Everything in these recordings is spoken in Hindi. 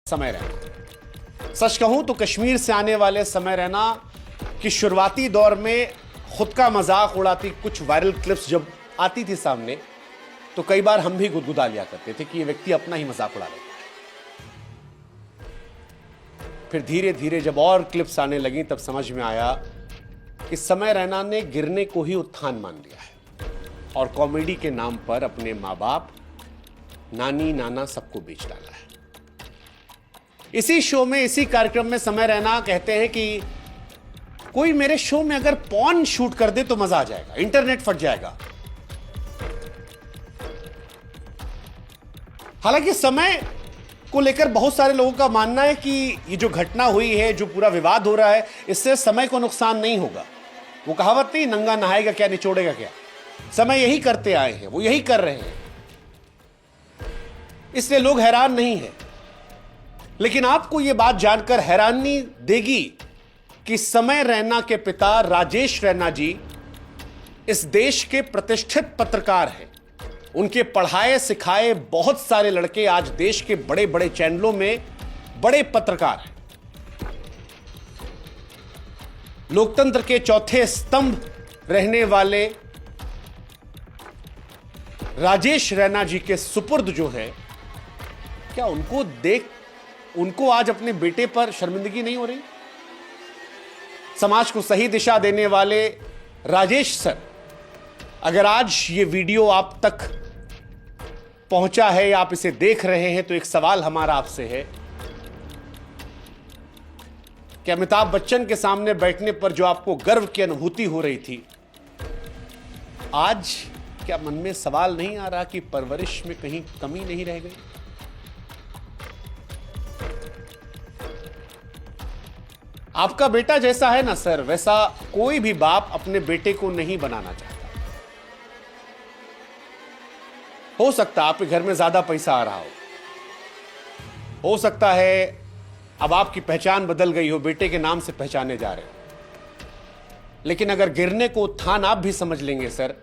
समय रैना। सच कहूं तो कश्मीर से आने वाले समय रैना की शुरुआती दौर में खुद का मजाक उड़ाती कुछ वायरल क्लिप्स जब आती थी सामने तो कई बार हम भी गुदगुदा लिया करते थे कि ये व्यक्ति अपना ही मजाक उड़ा रहे हैं। फिर धीरे धीरे जब और क्लिप्स आने लगी तब समझ में आया कि समय रैना ने गिरने को ही उत्थान मान लिया है और कॉमेडी के नाम पर अपने मां बाप, नानी नाना सबको बेच डाला है। इसी शो में, इसी कार्यक्रम में समय रैना कहते हैं कि कोई मेरे शो में अगर पॉर्न शूट कर दे तो मजा आ जाएगा, इंटरनेट फट जाएगा। हालांकि समय को लेकर बहुत सारे लोगों का मानना है कि ये जो घटना हुई है, जो पूरा विवाद हो रहा है, इससे समय को नुकसान नहीं होगा। वो कहावत नहीं, नंगा नहाएगा क्या निचोड़ेगा क्या। समय यही करते आए हैं, वो यही कर रहे हैं, इसलिए लोग हैरान नहीं है। लेकिन आपको यह बात जानकर हैरानी देगी कि समय रैना के पिता राजेश रैना जी इस देश के प्रतिष्ठित पत्रकार हैं। उनके पढ़ाए सिखाए बहुत सारे लड़के आज देश के बड़े बड़े चैनलों में बड़े पत्रकार हैं। लोकतंत्र के चौथे स्तंभ रहने वाले राजेश रैना जी के सुपुर्द जो है, क्या उनको देख उनको आज अपने बेटे पर शर्मिंदगी नहीं हो रही? समाज को सही दिशा देने वाले राजेश सर, अगर आज ये वीडियो आप तक पहुंचा है या आप इसे देख रहे हैं तो एक सवाल हमारा आपसे है कि अमिताभ बच्चन के सामने बैठने पर जो आपको गर्व की अनुभूति हो रही थी, आज क्या मन में सवाल नहीं आ रहा कि परवरिश में कहीं कमी नहीं रह गई? आपका बेटा जैसा है ना सर, वैसा कोई भी बाप अपने बेटे को नहीं बनाना चाहता। हो सकता है आपके घर में ज्यादा पैसा आ रहा हो सकता है अब आपकी पहचान बदल गई हो, बेटे के नाम से पहचाने जा रहे हो, लेकिन अगर गिरने को उत्थान आप भी समझ लेंगे सर,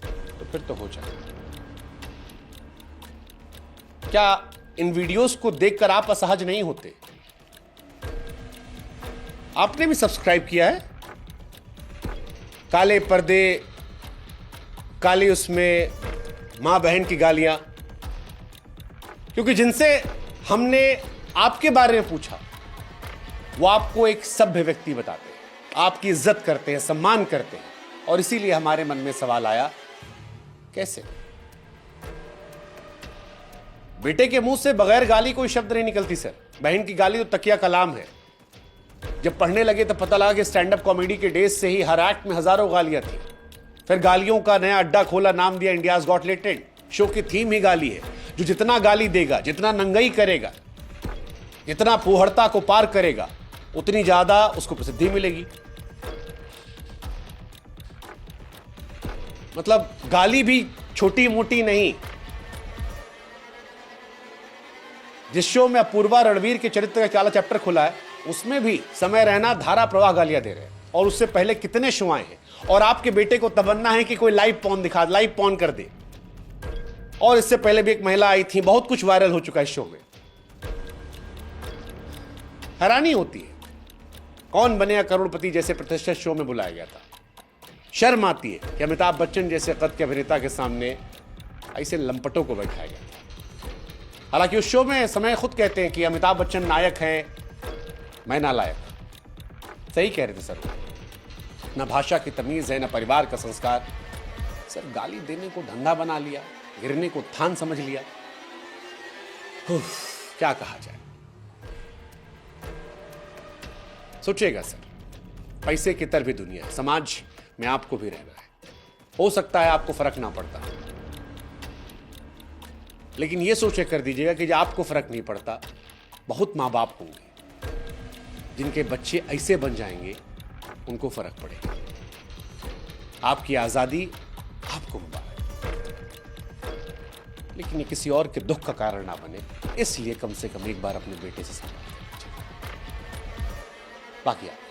तो फिर तो हो जाएगा। क्या इन वीडियोस को देखकर आप असहज नहीं होते? आपने भी सब्सक्राइब किया है। काले पर्दे, काली उसमें मां बहन की गालियां, क्योंकि जिनसे हमने आपके बारे में पूछा वो आपको एक सभ्य व्यक्ति बताते हैं, आपकी इज्जत करते हैं, सम्मान करते हैं, और इसीलिए हमारे मन में सवाल आया, कैसे बेटे के मुंह से बगैर गाली कोई शब्द नहीं निकलती सर। बहन की गाली तो तकिया कलाम है। जब पढ़ने लगे तो पता लगा कि स्टैंड अप कॉमेडी के डेज से ही हर एक्ट में हजारों गालियां थी। फिर गालियों का नया अड्डा खोला, नाम दिया इंडियाज गॉट लेटेड। शो की थीम ही गाली है। जो जितना गाली देगा, जितना नंगई करेगा, जितना फूहड़ता को पार करेगा, उतनी ज्यादा उसको प्रसिद्धि मिलेगी। मतलब गाली भी छोटी मोटी नहीं। जिस शो में अपूर्वा रणवीर के चरित्र का काला चैप्टर खुला है, उसमें भी समय रैना धारा प्रवाह गालियां दे रहे हैं, और उससे पहले कितने शो आए हैं। और आपके बेटे को तमन्ना है कि कोई लाइव पॉर्न कर दे, और इससे पहले भी एक महिला आई थी, बहुत कुछ वायरल हो चुका है इस शो में। हैरानी होती है, कौन बनेगा करोड़पति जैसे प्रतिष्ठित शो में बुलाया गया था। शर्म आती है कि अमिताभ बच्चन जैसे कद के अभिनेता के सामने ऐसे लंपटों को बैठाया गया था। हालांकि उस शो में समय खुद कहते हैं कि अमिताभ बच्चन नायक हैं, मैं नालायक। सही कह रहे थे सर। न भाषा की तमीज है, न परिवार का संस्कार। सर गाली देने को धंधा बना लिया, गिरने को उत्थान समझ लिया। क्या कहा जाए। सोचिएगा सर, पैसे की तरह भी दुनिया है, समाज में आपको भी रहना है। हो सकता है आपको फर्क ना पड़ता, लेकिन यह सोचे कर दीजिएगा कि जब आपको फर्क नहीं पड़ता, बहुत मां बाप होंगे जिनके बच्चे ऐसे बन जाएंगे, उनको फर्क पड़ेगा। आपकी आजादी आपको मुबारक, लेकिन ये किसी और के दुख का कारण ना बने, इसलिए कम से कम एक बार अपने बेटे से संवाद करना चाहिए। बाकी आप